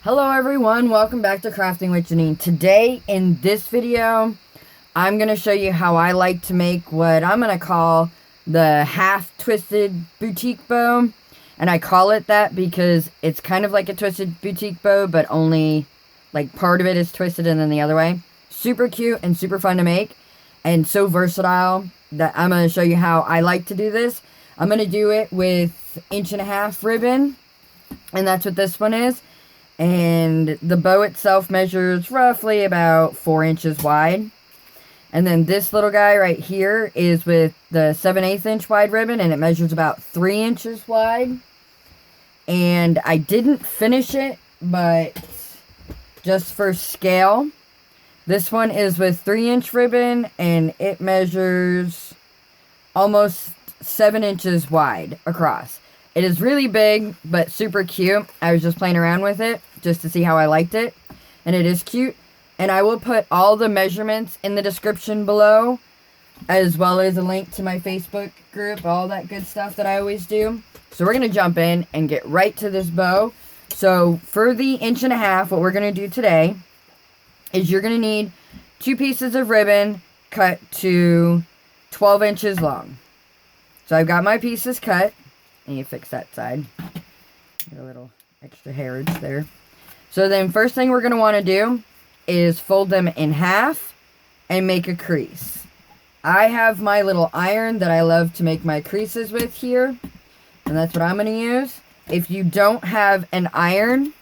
Hello everyone, welcome back to Crafting with Janine. Today in this video, I'm going to show you how I like to make what I'm going to call the half twisted boutique bow. And I call it that because it's kind of like a twisted boutique bow, but only like part of it is twisted and then the other way. Super cute and super fun to make and so versatile that I'm going to show you how I like to do this. I'm going to do it with 1.5" ribbon, and that's what this one is. And the bow itself measures roughly about 4 inches wide. And then this little guy right here is with the 7/8 inch wide ribbon, and it measures about 3 inches wide. And I didn't finish it, but just for scale, this one is with 3-inch ribbon, and it measures almost 7 inches wide across. It is really big, but super cute. I was just playing around with it just to see how I liked it. And it is cute. And I will put all the measurements in the description below, as well as a link to my Facebook group, all that good stuff that I always do. So we're going to jump in and get right to this bow. So for the 1.5", what we're going to do today is you're going to need 2 pieces of ribbon cut to 12 inches long. So I've got my pieces cut. And you fix that side. Get a little extra hairs there. So then first thing we're going to want to do is fold them in half and make a crease. I have my little iron that I love to make my creases with here. And that's what I'm going to use. If you don't have an iron,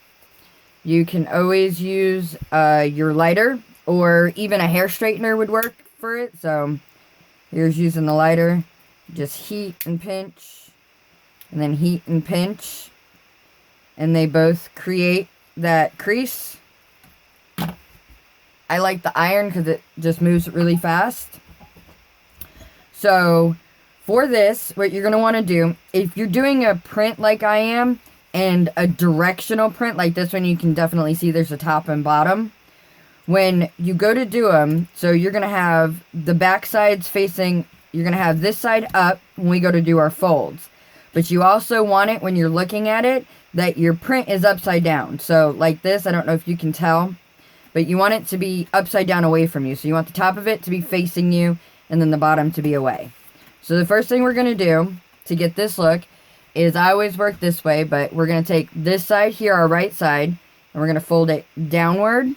you can always use your lighter, or even a hair straightener would work for it. So here's using the lighter. Just heat and pinch. And then heat and pinch. And they both create that crease. I like the iron because it just moves really fast. So for this, what you're going to want to do, if you're doing a print like I am, and a directional print like this one, you can definitely see there's a top and bottom. When you go to do them, so you're going to have the back sides facing, you're going to have this side up when we go to do our folds. But you also want it, when you're looking at it, that your print is upside down. So like this, I don't know if you can tell, but you want it to be upside down away from you. So you want the top of it to be facing you, and then the bottom to be away. So the first thing we're going to do to get this look is, I always work this way, but we're going to take this side here, our right side, and we're going to fold it downward.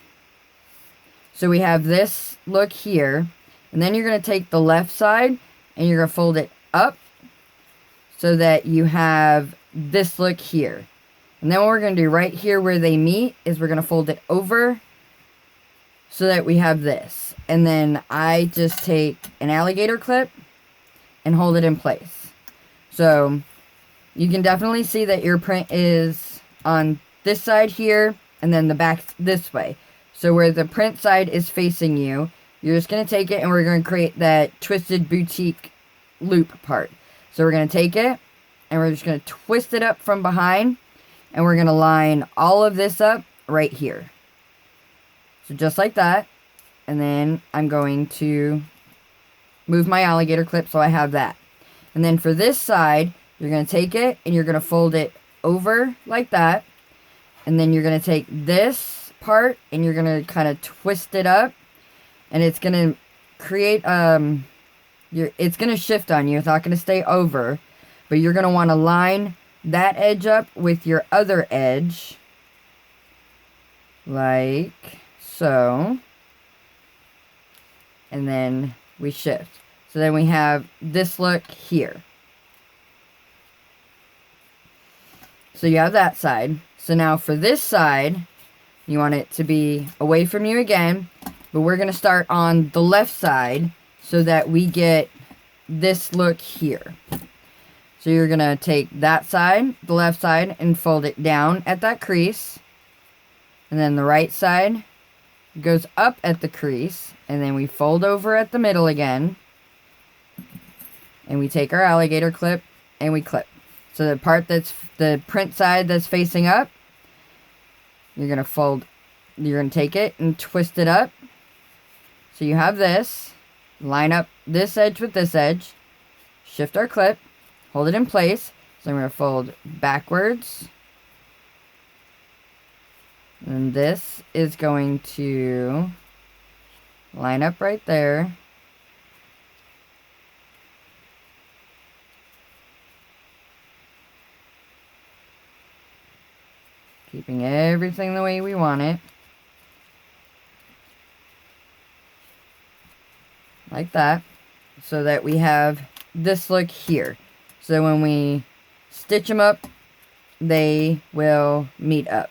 So we have this look here. And then you're going to take the left side, and you're going to fold it up, so that you have this look here. And then what we're going to do right here where they meet is we're going to fold it over so that we have this. And then I just take an alligator clip and hold it in place. So you can definitely see that your print is on this side here, and then the back this way. So where the print side is facing you, you're just going to take it, and we're going to create that twisted boutique loop part. So we're going to take it, and we're just going to twist it up from behind, and we're going to line all of this up right here. So just like that. And then I'm going to move my alligator clip so I have that. And then for this side, you're going to take it, and you're going to fold it over like that. And then you're going to take this part, and you're going to kind of twist it up, and it's going to create it's going to shift on you. It's not going to stay over. But you're going to want to line that edge up with your other edge. Like so. And then we shift. So then we have this look here. So you have that side. So now for this side, you want it to be away from you again. But we're going to start on the left side, so that we get this look here. So you're going to take that side, the left side, and fold it down at that crease. And then the right side goes up at the crease. And then we fold over at the middle again. And we take our alligator clip, and we clip. So the part that's the print side that's facing up, you're going to take it and twist it up. So you have this. Line up this edge with this edge, shift our clip, hold it in place. So I'm going to fold backwards And this is going to line up right there. Keeping everything the way we want it. Like that. So that we have this look here. So when we stitch them up, they will meet up.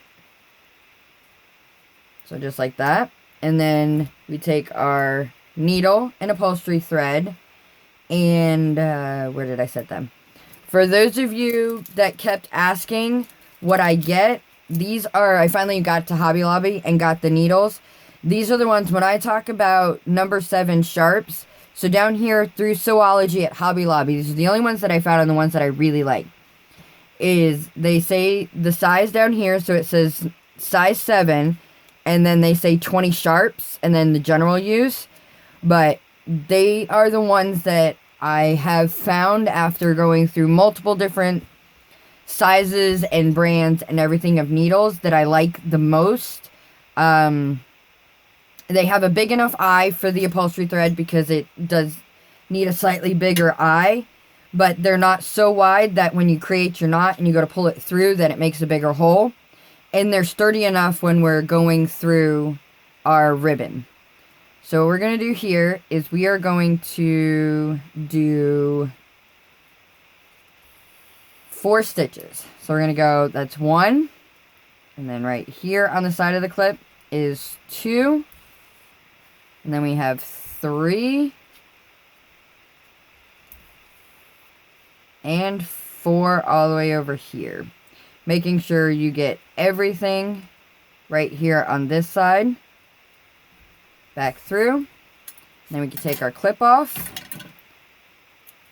So just like that. And then we take our needle and upholstery thread. And where did I set them? For those of you that kept asking what I get, these are, I finally got to Hobby Lobby and got the needles. These are the ones when I talk about number 7 sharps. So down here through Sewology at Hobby Lobby, these are the only ones that I found and the ones that I really like. Is they say the size down here, so it says size 7, and then they say 20 sharps, and then the general use. But they are the ones that I have found after going through multiple different sizes and brands and everything of needles that I like the most. They have a big enough eye for the upholstery thread because it does need a slightly bigger eye, but they're not so wide that when you create your knot and you go to pull it through, that it makes a bigger hole. And they're sturdy enough when we're going through our ribbon. So what we're going to do here is we are going to do 4 stitches. So we're going to go, that's 1, and then right here on the side of the clip is 2, and then we have 3, and 4 all the way over here. Making sure you get everything right here on this side. Back through. Then we can take our clip off.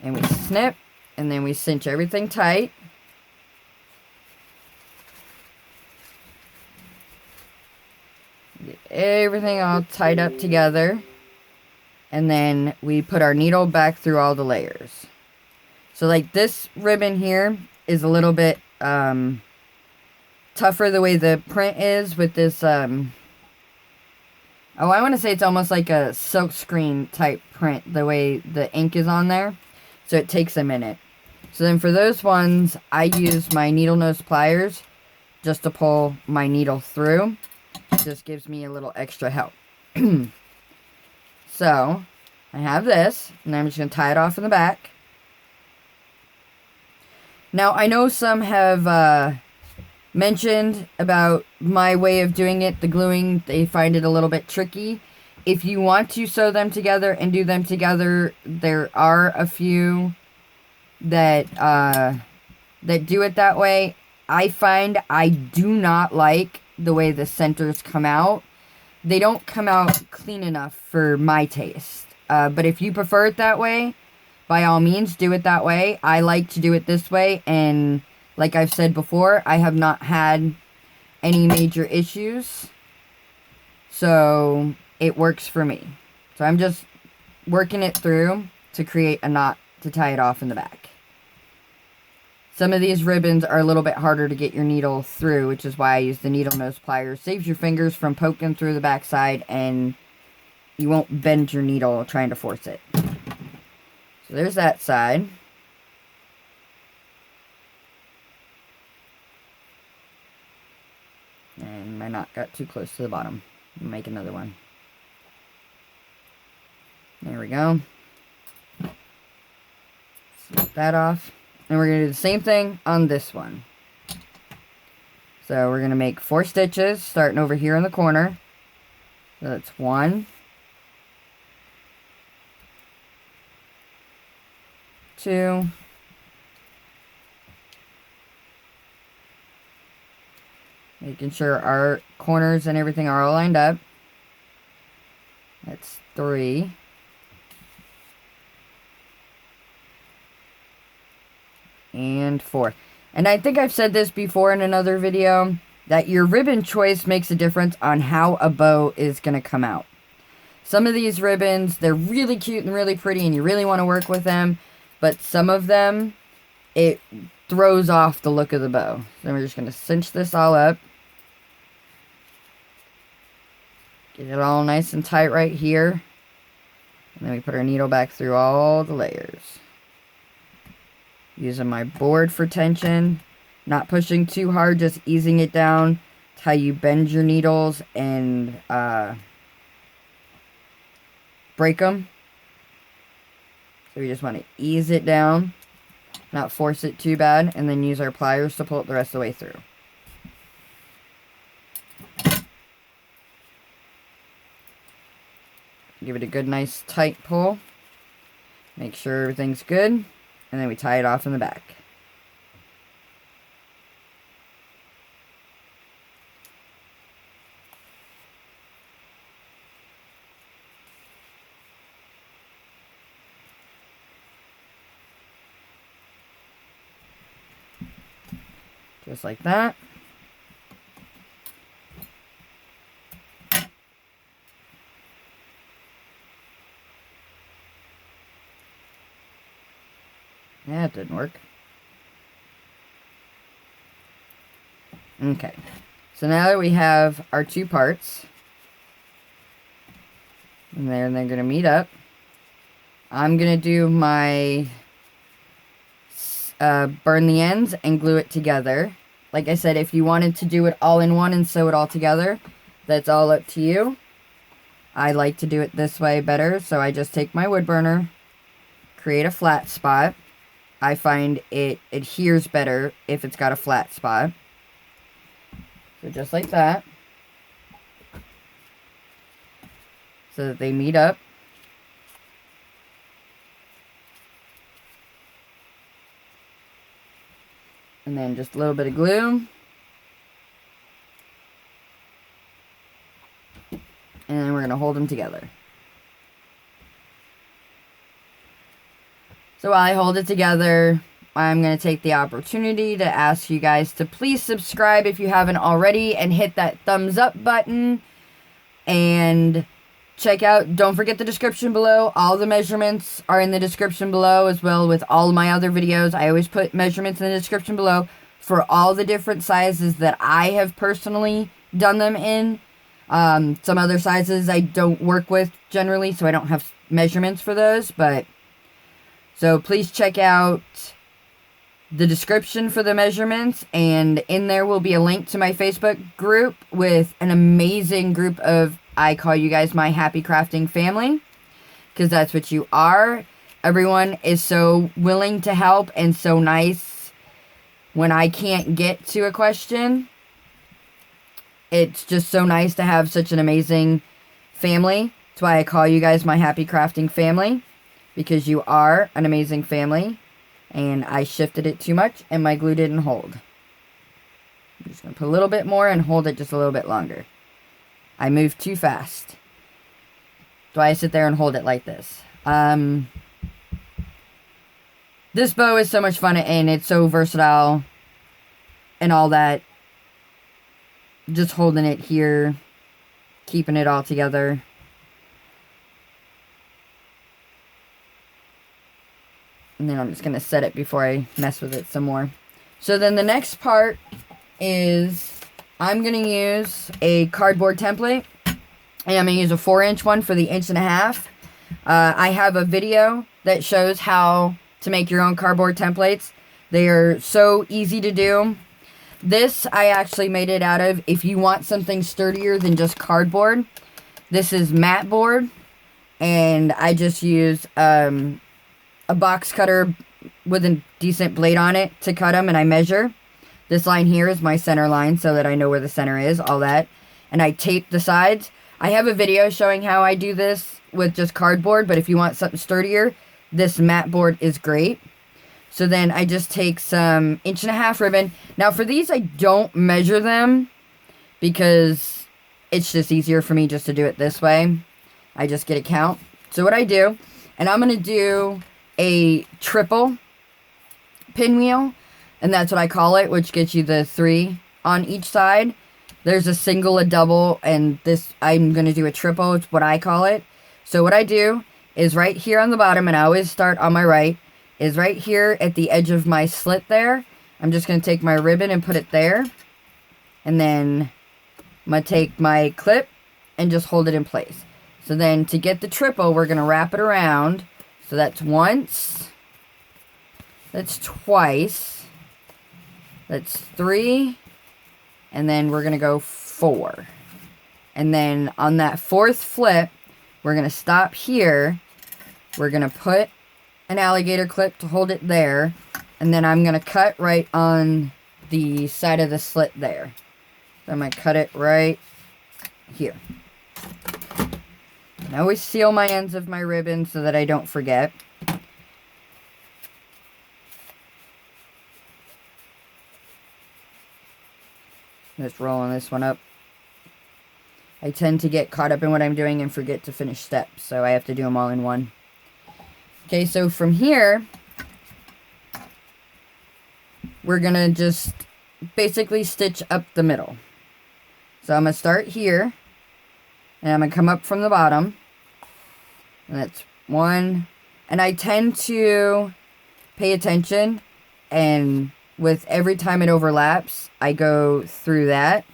And we snip. And then we cinch everything tight. Get everything all tied up together. And then we put our needle back through all the layers. So like this ribbon here is a little bit tougher the way the print is with this I want to say it's almost like a silk screen type print, the way the ink is on there. So it takes a minute. So then for those ones, I use my needle nose pliers just to pull my needle through. It just gives me a little extra help. So I have this, and I'm just going to tie it off in the back. Now, I know some have mentioned about my way of doing it, the gluing. They find it a little bit tricky. If you want to sew them together and do them together, there are a few that do it that way. I find I do not like the way the centers come out. They don't come out clean enough for my taste. But if you prefer it that way, by all means, do it that way. I like to do it this way, and like I've said before, I have not had any major issues. So it works for me. So I'm just working it through to create a knot to tie it off in the back. Some of these ribbons are a little bit harder to get your needle through, which is why I use the needle nose pliers. Saves your fingers from poking through the back side, and you won't bend your needle trying to force it. So there's that side. And my knot got too close to the bottom. I'll make another one. There we go. Snip that off. And we're going to do the same thing on this one. So we're going to make 4 stitches, starting over here in the corner. So that's 1, 2, making sure our corners and everything are all lined up. That's 3. And 4. And I think I've said this before in another video, that your ribbon choice makes a difference on how a bow is going to come out. Some of these ribbons, they're really cute and really pretty, and you really want to work with them. But some of them, it throws off the look of the bow. So we're just going to cinch this all up. Get it all nice and tight right here. And then we put our needle back through all the layers. Using my board for tension. Not pushing too hard, just easing it down. It's how you bend your needles and break them. So we just want to ease it down. Not force it too bad. And then use our pliers to pull it the rest of the way through. Give it a good, nice, tight pull. Make sure everything's good. And then we tie it off in the back. Just like that. Yeah, it didn't work. Okay. So now that we have our two parts, and they're going to meet up, I'm going to do my burn the ends and glue it together. Like I said, if you wanted to do it all in one and sew it all together, that's all up to you. I like to do it this way better, so I just take my wood burner, create a flat spot. I find it adheres better if it's got a flat spot. So just like that. So that they meet up. And then just a little bit of glue. And then we're going to hold them together. So while I hold it together, I'm going to take the opportunity to ask you guys to please subscribe if you haven't already and hit that thumbs up button. And check out, don't forget the description below. All the measurements are in the description below, as well with all of my other videos. I always put measurements in the description below for all the different sizes that I have personally done them in. Some other sizes I don't work with generally, so I don't have measurements for those, but so please check out the description for the measurements, and in there will be a link to my Facebook group with an amazing group of, I call you guys my happy crafting family, because that's what you are. Everyone is so willing to help and so nice when I can't get to a question. It's just so nice to have such an amazing family. That's why I call you guys my happy crafting family. Because you are an amazing family. And I shifted it too much and my glue didn't hold. I'm just going to put a little bit more and hold it just a little bit longer. I moved too fast. That's why I sit there and hold it like this. This bow is so much fun and it's so versatile. And all that. Just holding it here. Keeping it all together. And then I'm just going to set it before I mess with it some more. So then the next part is I'm going to use a cardboard template. And I'm going to use a 4-inch one for the 1.5 inch. I have a video that shows how to make your own cardboard templates. They are so easy to do. This I actually made it out of, if you want something sturdier than just cardboard. This is mat board. And I just use a box cutter with a decent blade on it to cut them, and I measure. This line here is my center line so that I know where the center is, all that. And I tape the sides. I have a video showing how I do this with just cardboard, but if you want something sturdier, this mat board is great. So then I just take some 1.5 inch ribbon. Now for these I don't measure them because it's just easier for me just to do it this way. I just get a count. So what I do, and I'm going to do a triple pinwheel, and that's what I call it, which gets you the 3 on each side. There's a single, a double, and this I'm going to do a triple. It's what I call it. So what I do is right here on the bottom, and I always start on my right, is right here at the edge of my slit there. I'm just going to take my ribbon and put it there. And then I'm going to take my clip and just hold it in place. So then to get the triple, we're going to wrap it around. So that's once, that's twice, that's 3, and then we're going to go 4. And then on that 4th flip, we're going to stop here. We're going to put an alligator clip to hold it there. And then I'm going to cut right on the side of the slit there. So I'm going to cut it right here. I always seal my ends of my ribbon so that I don't forget. Just rolling this one up. I tend to get caught up in what I'm doing and forget to finish steps, so I have to do them all in one. Okay, so from here, we're going to just basically stitch up the middle. So I'm going to start here, and I'm going to come up from the bottom. And that's 1. And I tend to pay attention, and with every time it overlaps, I go through that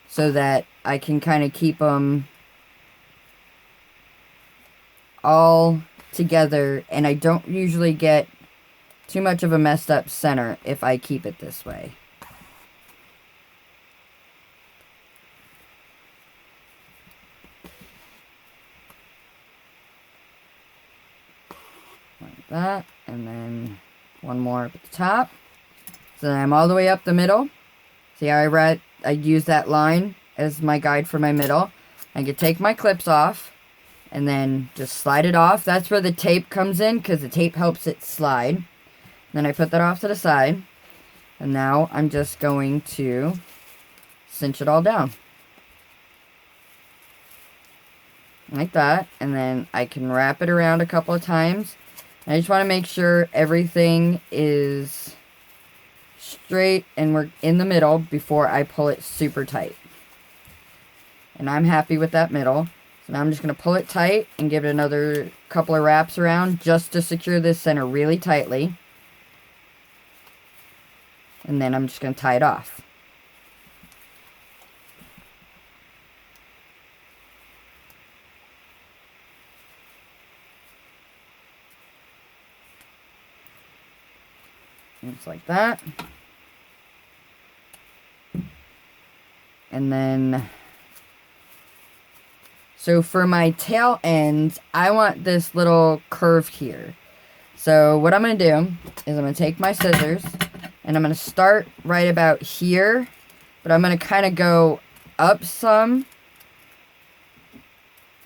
so that I can kind of keep them all together, and I don't usually get too much of a messed up center if I keep it this way. Like that, and then one more up at the top. So then I'm all the way up the middle. See how I use that line as my guide for my middle. I can take my clips off and then just slide it off. That's where the tape comes in, because the tape helps it slide. Then I put that off to the side. And now I'm just going to cinch it all down. Like that. And then I can wrap it around a couple of times. I just want to make sure everything is straight and we're in the middle before I pull it super tight. And I'm happy with that middle. So now I'm just going to pull it tight and give it another couple of wraps around just to secure this center really tightly. And then I'm just going to tie it off. Just like that. And then, so for my tail ends, I want this little curve here. So what I'm going to do is I'm going to take my scissors and I'm going to start right about here, but I'm going to kind of go up some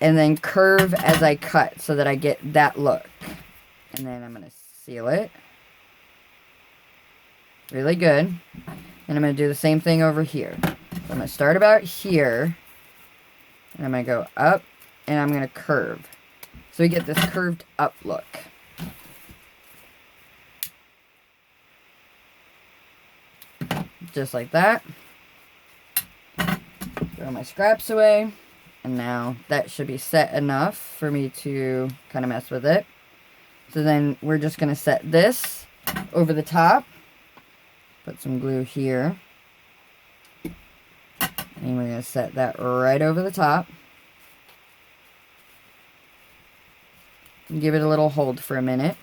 and then curve as I cut so that I get that look. And then I'm going to seal it really good. And I'm going to do the same thing over here. So I'm going to start about here, and I'm going to go up, and I'm going to curve. So we get this curved up look. Just like that. Throw my scraps away. And now that should be set enough for me to kind of mess with it. So then we're just going to set this over the top. Put some glue here. And we're going to set that right over the top. And give it a little hold for a minute.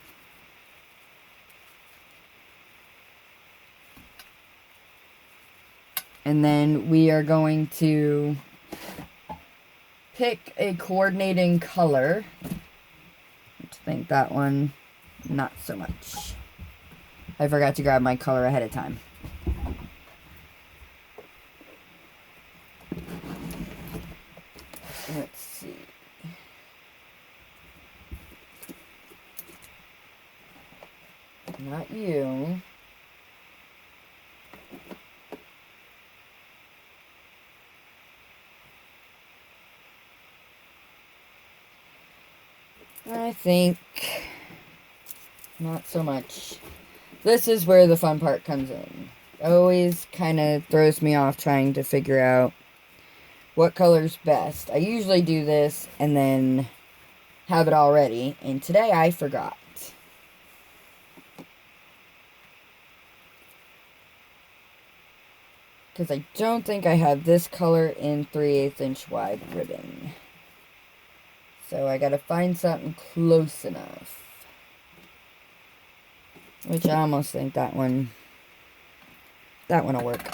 And then we are going to pick a coordinating color. I think that one, not so much. I forgot to grab my color ahead of time. Let's see. Not you. I think not so much. This is where the fun part comes in. Always kind of throws me off trying to figure out what color's best. I usually do this and then have it all ready, and today I forgot. because I don't think I have this color in 3/8 inch wide ribbon. So I gotta find something close enough. Which I almost think that one will work.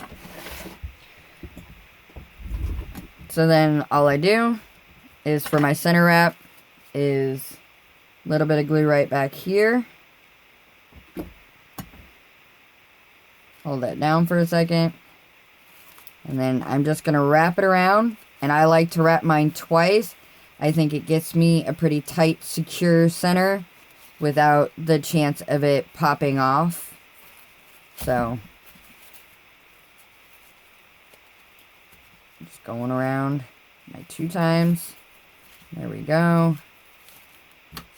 So then all I do is for my center wrap is a little bit of glue right back here. Hold that down for a second. And then I'm just going to wrap it around. And I like to wrap mine twice. I think it gets me a pretty tight, secure center without the chance of it popping off. So, just going around my 2 times. There we go.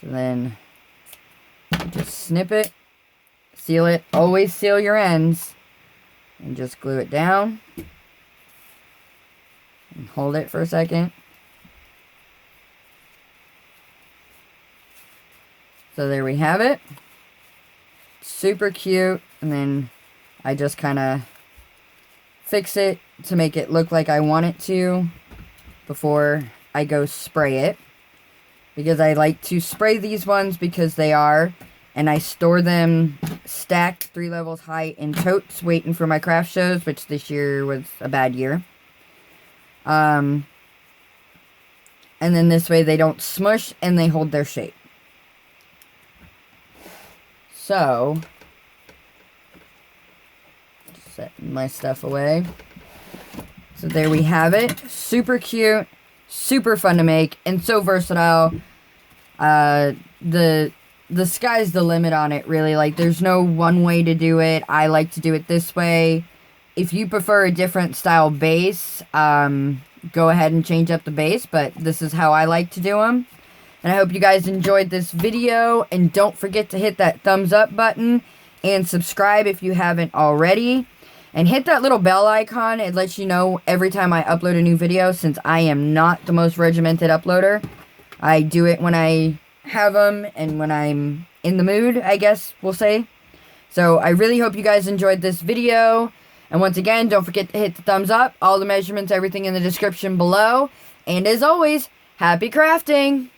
So then, just snip it, seal it. Always seal your ends. And just glue it down. And hold it for a second. So there we have it. Super cute. And then I just kind of fix it to make it look like I want it to before I go spray it. Because I like to spray these ones because they are. And I store them stacked 3 levels high in totes waiting for my craft shows, which this year was a bad year. And then this way they don't smush and they hold their shape. So, just setting my stuff away. So there we have it. Super cute, super fun to make, and so versatile. The sky's the limit on it, really. Like, there's no one way to do it. I like to do it this way. If you prefer a different style base, go ahead and change up the base, but this is how I like to do them. And I hope you guys enjoyed this video, and don't forget to hit that thumbs up button and subscribe if you haven't already. And hit that little bell icon. It lets you know every time I upload a new video, since I am not the most regimented uploader. I do it when I have them and when I'm in the mood, I guess we'll say. So I really hope you guys enjoyed this video. And once again, don't forget to hit the thumbs up. All the measurements, everything in the description below. And as always, happy crafting!